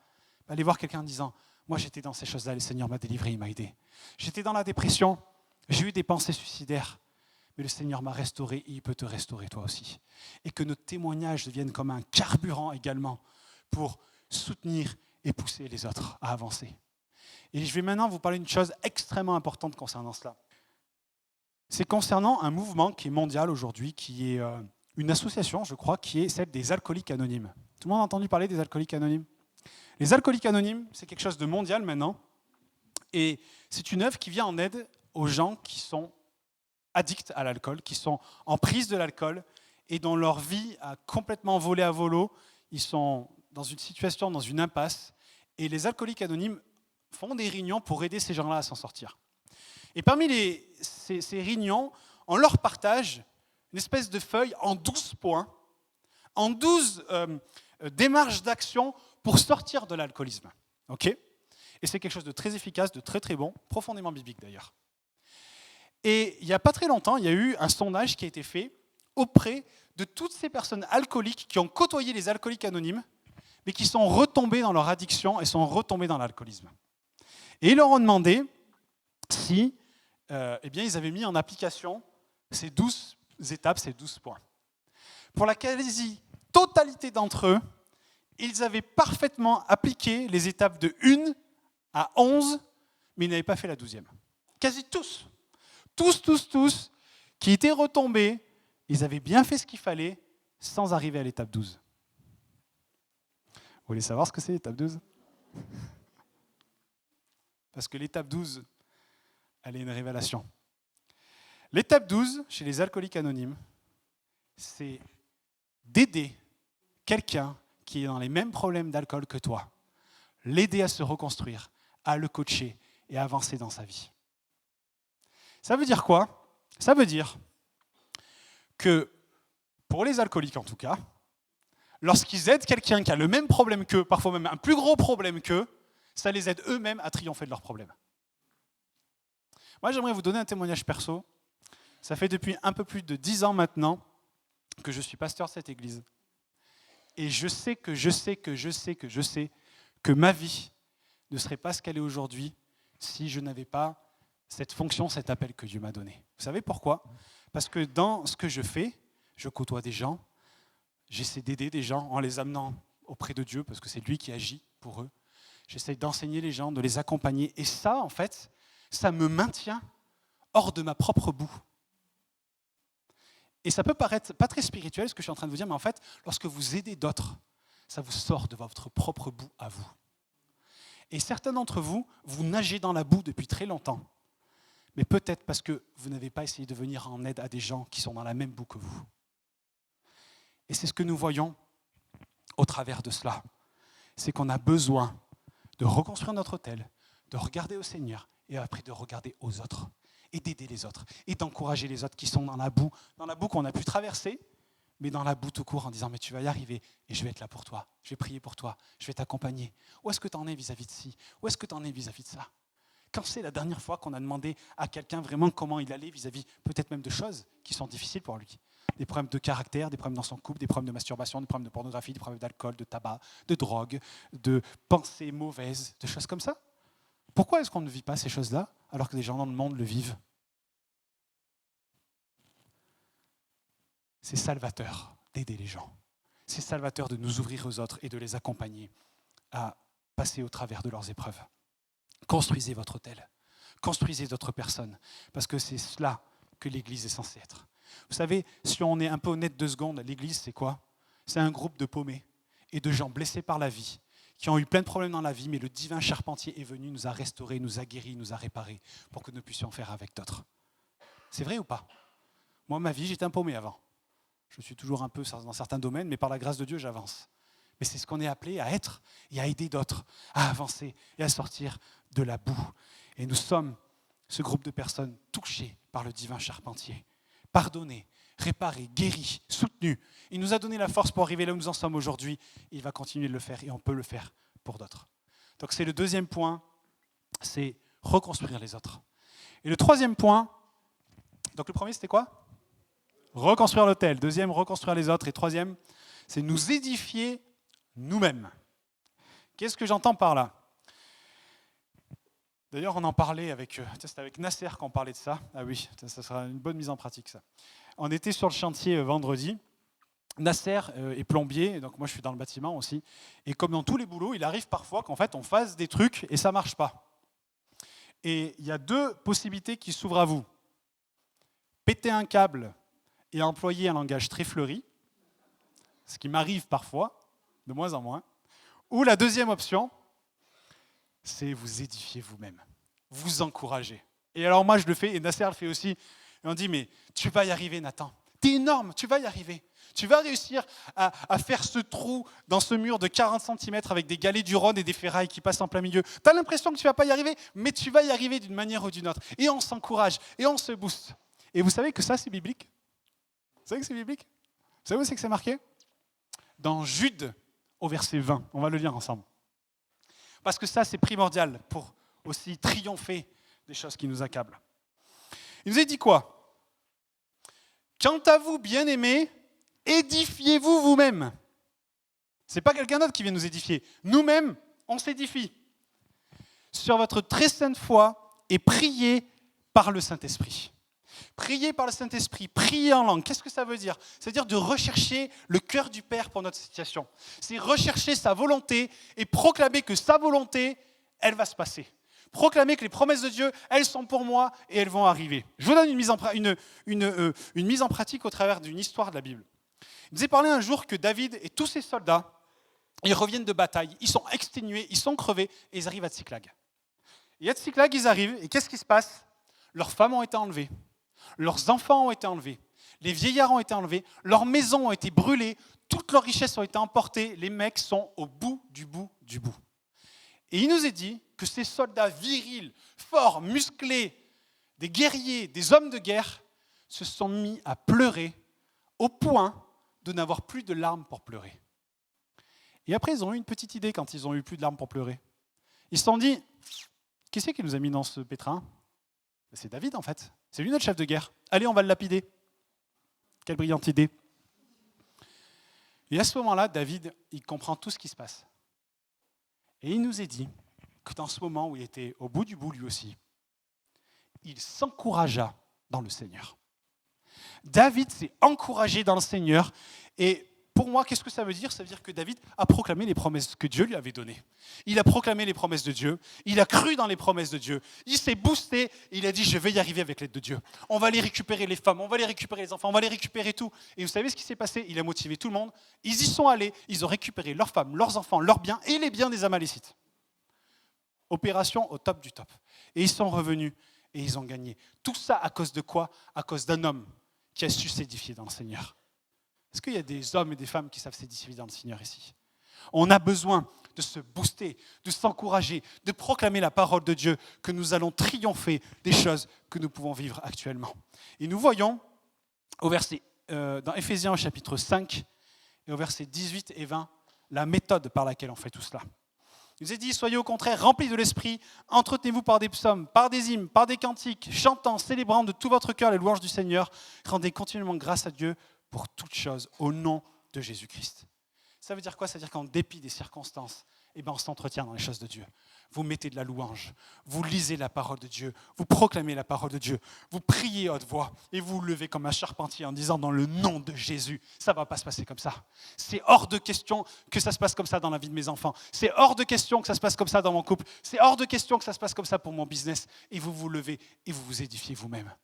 Allez voir quelqu'un en disant, moi j'étais dans ces choses-là, le Seigneur m'a délivré, il m'a aidé. J'étais dans la dépression, j'ai eu des pensées suicidaires, mais le Seigneur m'a restauré et il peut te restaurer toi aussi. Et que notre témoignage devienne comme un carburant également pour soutenir et pousser les autres à avancer. Et je vais maintenant vous parler d'une chose extrêmement importante concernant cela. C'est concernant un mouvement qui est mondial aujourd'hui, qui est une association, je crois, qui est celle des alcooliques anonymes. Tout le monde a entendu parler des alcooliques anonymes ? Les alcooliques anonymes, c'est quelque chose de mondial maintenant. Et c'est une œuvre qui vient en aide aux gens qui sont addicts à l'alcool, qui sont en prise de l'alcool et dont leur vie a complètement volé à volo. Ils sont dans une situation, dans une impasse. Et les alcooliques anonymes font des réunions pour aider ces gens-là à s'en sortir. Et parmi ces réunions, on leur partage une espèce de feuille en 12 points, en 12 démarches d'action pour sortir de l'alcoolisme. Okay ? Et c'est quelque chose de très efficace, de très très bon, profondément biblique d'ailleurs. Et il n'y a pas très longtemps, il y a eu un sondage qui a été fait auprès de toutes ces personnes alcooliques qui ont côtoyé les alcooliques anonymes, mais qui sont retombées dans leur addiction et sont retombées dans l'alcoolisme. Et ils leur ont demandé si ils avaient mis en application ces 12 étapes, ces 12 points. Pour la quasi-totalité d'entre eux, ils avaient parfaitement appliqué les étapes de 1 à 11, mais ils n'avaient pas fait la 12e. Quasi tous. Tous, qui étaient retombés, ils avaient bien fait ce qu'il fallait, sans arriver à l'étape 12. Vous voulez savoir ce que c'est l'étape 12 ? Parce que l'étape 12, elle est une révélation. L'étape 12, chez les alcooliques anonymes, c'est d'aider quelqu'un qui est dans les mêmes problèmes d'alcool que toi, l'aider à se reconstruire, à le coacher et à avancer dans sa vie. Ça veut dire quoi ? Ça veut dire que, pour les alcooliques en tout cas, lorsqu'ils aident quelqu'un qui a le même problème qu'eux, parfois même un plus gros problème qu'eux, ça les aide eux-mêmes à triompher de leurs problèmes. Moi, j'aimerais vous donner un témoignage perso. Ça fait depuis un peu plus de 10 ans maintenant que je suis pasteur de cette église. Et je sais que ma vie ne serait pas ce qu'elle est aujourd'hui si je n'avais pas cette fonction, cet appel que Dieu m'a donné. Vous savez pourquoi ? Parce que dans ce que je fais, je côtoie des gens, j'essaie d'aider des gens en les amenant auprès de Dieu, parce que c'est lui qui agit pour eux. J'essaie d'enseigner les gens, de les accompagner. Et ça, en fait, ça me maintient hors de ma propre boue. Et ça peut paraître pas très spirituel, ce que je suis en train de vous dire, mais en fait, lorsque vous aidez d'autres, ça vous sort de votre propre boue à vous. Et certains d'entre vous, vous nagez dans la boue depuis très longtemps, mais peut-être parce que vous n'avez pas essayé de venir en aide à des gens qui sont dans la même boue que vous. Et c'est ce que nous voyons au travers de cela. C'est qu'on a besoin de reconstruire notre autel, de regarder au Seigneur et après de regarder aux autres et d'aider les autres et d'encourager les autres qui sont dans la boue qu'on a pu traverser, mais dans la boue tout court en disant « mais tu vas y arriver et je vais être là pour toi, je vais prier pour toi, je vais t'accompagner. Où est-ce que tu en es vis-à-vis de ci ? Où est-ce que tu en es vis-à-vis de ça ?» Quand c'est la dernière fois qu'on a demandé à quelqu'un vraiment comment il allait vis-à-vis peut-être même de choses qui sont difficiles pour lui ? Des problèmes de caractère, des problèmes dans son couple, des problèmes de masturbation, des problèmes de pornographie, des problèmes d'alcool, de tabac, de drogue, de pensées mauvaises, de choses comme ça. Pourquoi est-ce qu'on ne vit pas ces choses-là alors que des gens dans le monde le vivent ? C'est salvateur d'aider les gens. C'est salvateur de nous ouvrir aux autres et de les accompagner à passer au travers de leurs épreuves. Construisez votre autel. Construisez d'autres personnes. Parce que c'est cela que l'Église est censée être. Vous savez, si on est un peu honnête 2 secondes, l'Église, c'est quoi ? C'est un groupe de paumés et de gens blessés par la vie, qui ont eu plein de problèmes dans la vie, mais le divin charpentier est venu, nous a restaurés, nous a guéris, nous a réparés, pour que nous puissions faire avec d'autres. C'est vrai ou pas ? Moi, ma vie, j'étais un paumé avant. Je suis toujours un peu dans certains domaines, mais par la grâce de Dieu, j'avance. Mais c'est ce qu'on est appelé à être et à aider d'autres, à avancer et à sortir de la boue. Et nous sommes ce groupe de personnes touchées par le divin charpentier, pardonnées, réparées, guéries, soutenues. Il nous a donné la force pour arriver là où nous en sommes aujourd'hui. Il va continuer de le faire et on peut le faire pour d'autres. Donc c'est le 2e point, c'est reconstruire les autres. Et le 3e point, donc le premier c'était quoi ? reconstruire l'autel. Deuxième, reconstruire les autres. Et troisième, c'est nous édifier nous-mêmes. Qu'est-ce que j'entends par là ? D'ailleurs, on en parlait c'était avec Nasser qu'on parlait de ça. Ah oui, ça sera une bonne mise en pratique, ça. On était sur le chantier vendredi. Nasser est plombier, donc moi je suis dans le bâtiment aussi. Et comme dans tous les boulots, il arrive parfois qu'en fait on fasse des trucs et ça ne marche pas. Et il y a deux possibilités qui s'ouvrent à vous. Péter un câble et employer un langage très fleuri, ce qui m'arrive parfois, de moins en moins. Ou la deuxième option, c'est vous édifier vous-même, vous encourager. Et alors moi je le fais, et Nasser le fait aussi. Et on dit, mais tu vas y arriver Nathan, t'es énorme, tu vas y arriver. Tu vas réussir à faire ce trou dans ce mur de 40 cm avec des galets du Rhône et des ferrailles qui passent en plein milieu. Tu as l'impression que tu ne vas pas y arriver, mais tu vas y arriver d'une manière ou d'une autre. Et on s'encourage, et on se booste. Et vous savez que ça, c'est biblique ? Vous savez que c'est biblique ? Vous savez où c'est que c'est marqué ? Dans Jude, au verset 20. On va le lire ensemble. Parce que ça, c'est primordial pour aussi triompher des choses qui nous accablent. Il nous a dit quoi ? Quant à vous, bien-aimés, édifiez-vous vous-même. Ce n'est pas quelqu'un d'autre qui vient nous édifier. Nous-mêmes, on s'édifie. Sur votre très sainte foi et priez par le Saint-Esprit. Prier par le Saint-Esprit, prier en langue, qu'est-ce que ça veut dire ? C'est-à-dire de rechercher le cœur du Père pour notre situation. C'est rechercher sa volonté et proclamer que sa volonté, elle va se passer. Proclamer que les promesses de Dieu, elles sont pour moi et elles vont arriver. Je vous donne une mise en pratique au travers d'une histoire de la Bible. Il nous est parlé un jour que David et tous ses soldats, ils reviennent de bataille, ils sont exténués, ils sont crevés et ils arrivent à Tsiklag. Et à Tsiklag, ils arrivent et qu'est-ce qui se passe ? Leurs femmes ont été enlevées. Leurs enfants ont été enlevés, les vieillards ont été enlevés, leurs maisons ont été brûlées, toutes leurs richesses ont été emportées, les mecs sont au bout du bout du bout. Et il nous est dit que ces soldats virils, forts, musclés, des guerriers, des hommes de guerre, se sont mis à pleurer au point de n'avoir plus de larmes pour pleurer. Et après, ils ont eu une petite idée quand ils ont eu plus de larmes pour pleurer. Ils se sont dit, qui c'est qui nous a mis dans ce pétrin ? C'est David, en fait. C'est lui notre chef de guerre. Allez, on va le lapider. Quelle brillante idée. Et à ce moment-là, David, il comprend tout ce qui se passe. Et il nous est dit que dans ce moment où il était au bout du bout, lui aussi, il s'encouragea dans le Seigneur. David s'est encouragé dans le Seigneur. Et pour moi, qu'est-ce que ça veut dire ? Ça veut dire que David a proclamé les promesses que Dieu lui avait données. Il a proclamé les promesses de Dieu. Il a cru dans les promesses de Dieu. Il s'est boosté. Il a dit, je vais y arriver avec l'aide de Dieu. On va aller récupérer les femmes, on va aller récupérer les enfants, on va aller récupérer tout. Et vous savez ce qui s'est passé ? Il a motivé tout le monde. Ils y sont allés. Ils ont récupéré leurs femmes, leurs enfants, leurs biens et les biens des Amalécites. Opération au top du top. Et ils sont revenus et ils ont gagné. Tout ça à cause de quoi ? À cause d'un homme qui a su s'édifier dans le Seigneur. Est-ce qu'il y a des hommes et des femmes qui savent s'édifier dans le Seigneur ici ? On a besoin de se booster, de s'encourager, de proclamer la parole de Dieu, que nous allons triompher des choses que nous pouvons vivre actuellement. Et nous voyons dans Éphésiens au chapitre 5 et au verset 18 et 20, la méthode par laquelle on fait tout cela. Il nous est dit, soyez au contraire remplis de l'esprit, entretenez-vous par des psaumes, par des hymnes, par des cantiques, chantant, célébrant de tout votre cœur les louanges du Seigneur, rendez continuellement grâce à Dieu pour toutes choses, au nom de Jésus-Christ. Ça veut dire quoi ? Ça veut dire qu'en dépit des circonstances, on s'entretient dans les choses de Dieu. Vous mettez de la louange, vous lisez la parole de Dieu, vous proclamez la parole de Dieu, vous priez à haute voix et vous vous levez comme un charpentier en disant dans le nom de Jésus, ça ne va pas se passer comme ça. C'est hors de question que ça se passe comme ça dans la vie de mes enfants. C'est hors de question que ça se passe comme ça dans mon couple. C'est hors de question que ça se passe comme ça pour mon business. Et vous vous levez et vous vous édifiez vous-même.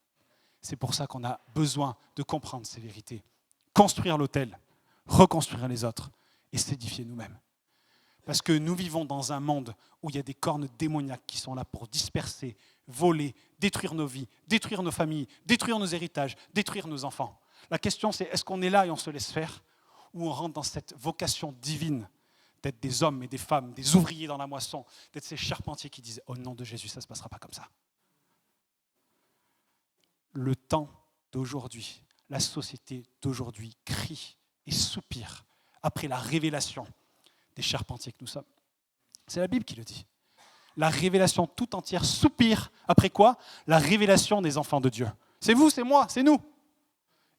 C'est pour ça qu'on a besoin de comprendre ces vérités. Construire l'autel, reconstruire les autres et s'édifier nous-mêmes. Parce que nous vivons dans un monde où il y a des cornes démoniaques qui sont là pour disperser, voler, détruire nos vies, détruire nos familles, détruire nos héritages, détruire nos enfants. La question c'est, est-ce qu'on est là et on se laisse faire ? Ou on rentre dans cette vocation divine d'être des hommes et des femmes, des ouvriers dans la moisson, d'être ces charpentiers qui disent « Au nom de Jésus, ça ne se passera pas comme ça ». Le temps d'aujourd'hui, la société d'aujourd'hui crie et soupire après la révélation des charpentiers que nous sommes. C'est la Bible qui le dit. La révélation tout entière soupire après quoi ? La révélation des enfants de Dieu. C'est vous, c'est moi, c'est nous.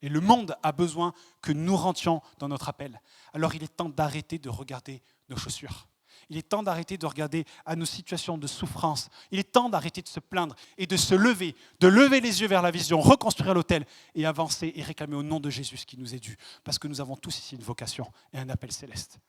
Et le monde a besoin que nous rentrions dans notre appel. Alors il est temps d'arrêter de regarder nos chaussures. Il est temps d'arrêter de regarder à nos situations de souffrance. Il est temps d'arrêter de se plaindre et de se lever, de lever les yeux vers la vision, reconstruire l'autel et avancer et réclamer au nom de Jésus ce qui nous est dû. Parce que nous avons tous ici une vocation et un appel céleste.